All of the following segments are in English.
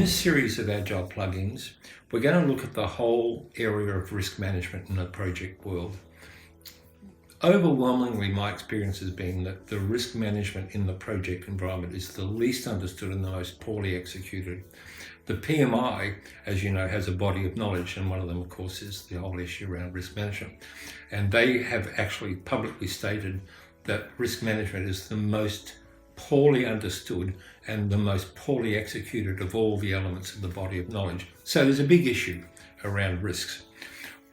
this series of Agile plugins, we're going to look at the whole area of risk management in the project world. Overwhelmingly, my experience has been that the risk management in the project environment is the least understood and the most poorly executed. The PMI, as you know, has a body of knowledge, and one of them, of course, is the whole issue around risk management. And they have actually publicly stated that risk management is the most poorly understood and the most poorly executed of all the elements of the body of knowledge. So there's a big issue around risks.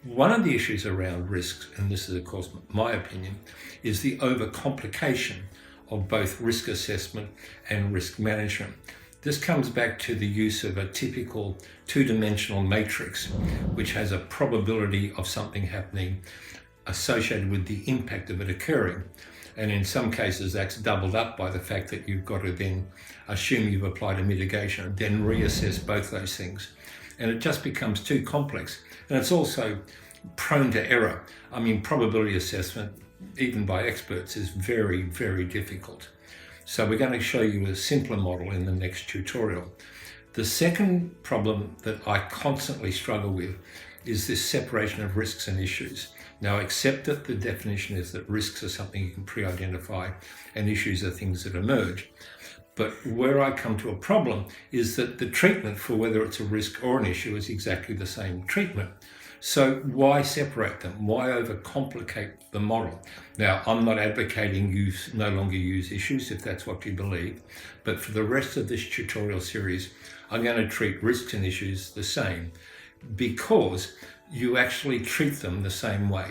One of the issues around risks, and this is of course my opinion, is the overcomplication of both risk assessment and risk management. This comes back to the use of a typical two-dimensional matrix, which has a probability of something happening associated with the impact of it occurring. And in some cases, that's doubled up by the fact that you've got to then assume you've applied a mitigation, then reassess both those things. And it just becomes too complex. And it's also prone to error. I mean, probability assessment, even by experts, is very, very difficult. So we're going to show you a simpler model in the next tutorial. The second problem that I constantly struggle with is this separation of risks and issues. Now, accept that the definition is that risks are something you can pre-identify and issues are things that emerge. But where I come to a problem is that the treatment for whether it's a risk or an issue is exactly the same treatment. So why separate them? Why overcomplicate the model? Now, I'm not advocating you no longer use issues if that's what you believe, but for the rest of this tutorial series, I'm going to treat risks and issues the same because you actually treat them the same way.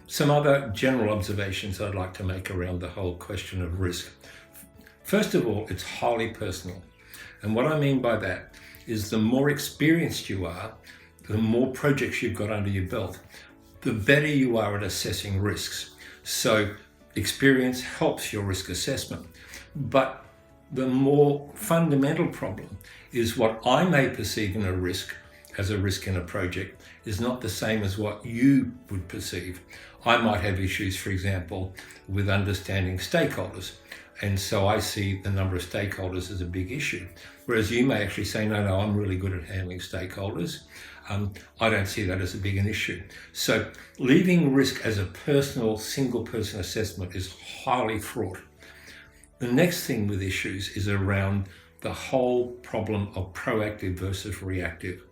Some other general observations I'd like to make around the whole question of risk. First of all, it's highly personal. And what I mean by that is the more experienced you are, the more projects you've got under your belt, the better you are at assessing risks. So experience helps your risk assessment. But the more fundamental problem is what I may perceive in a risk as a risk in a project is not the same as what you would perceive. I might have issues, for example, with understanding stakeholders. And so I see the number of stakeholders as a big issue. Whereas you may actually say, no, I'm really good at handling stakeholders. I don't see that as a big an issue. So leaving risk as a personal, single person assessment is highly fraught. The next thing with issues is around the whole problem of proactive versus reactive.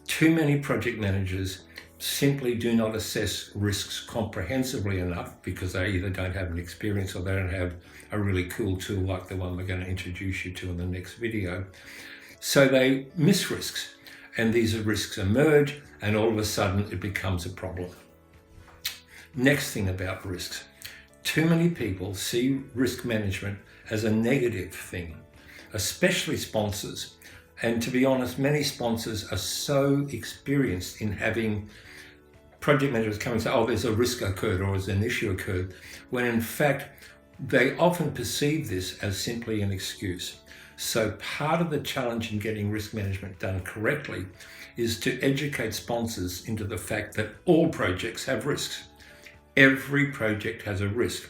Too many project managers simply do not assess risks comprehensively enough because they either don't have an experience or they don't have a really cool tool like the one we're going to introduce you to in the next video. So they miss risks. And these risks emerge, and all of a sudden it becomes a problem. Next thing about risks. Too many people see risk management as a negative thing, especially sponsors. And to be honest, many sponsors are so experienced in having project managers come and say, oh, there's a risk occurred or there's an issue occurred, when in fact, they often perceive this as simply an excuse. So part of the challenge in getting risk management done correctly is to educate sponsors into the fact that all projects have risks. Every project has a risk.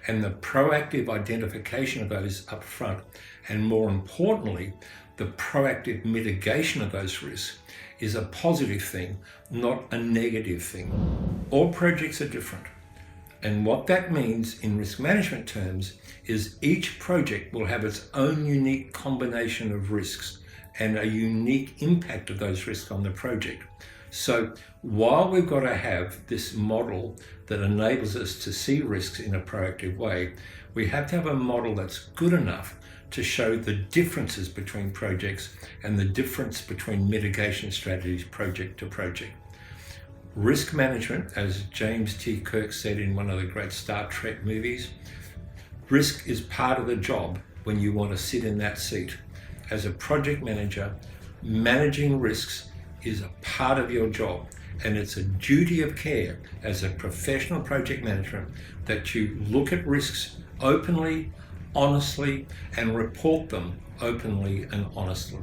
And the proactive identification of those up front, and more importantly, the proactive mitigation of those risks is a positive thing, not a negative thing. All projects are different. And what that means in risk management terms is each project will have its own unique combination of risks and a unique impact of those risks on the project. So while we've got to have this model that enables us to see risks in a proactive way, we have to have a model that's good enough to show the differences between projects and the difference between mitigation strategies project to project. Risk management, as James T. Kirk said in one of the great Star Trek movies, risk is part of the job when you want to sit in that seat. As a project manager, managing risks is a part of your job, and it's a duty of care as a professional project manager that you look at risks openly, honestly, and report them openly and honestly.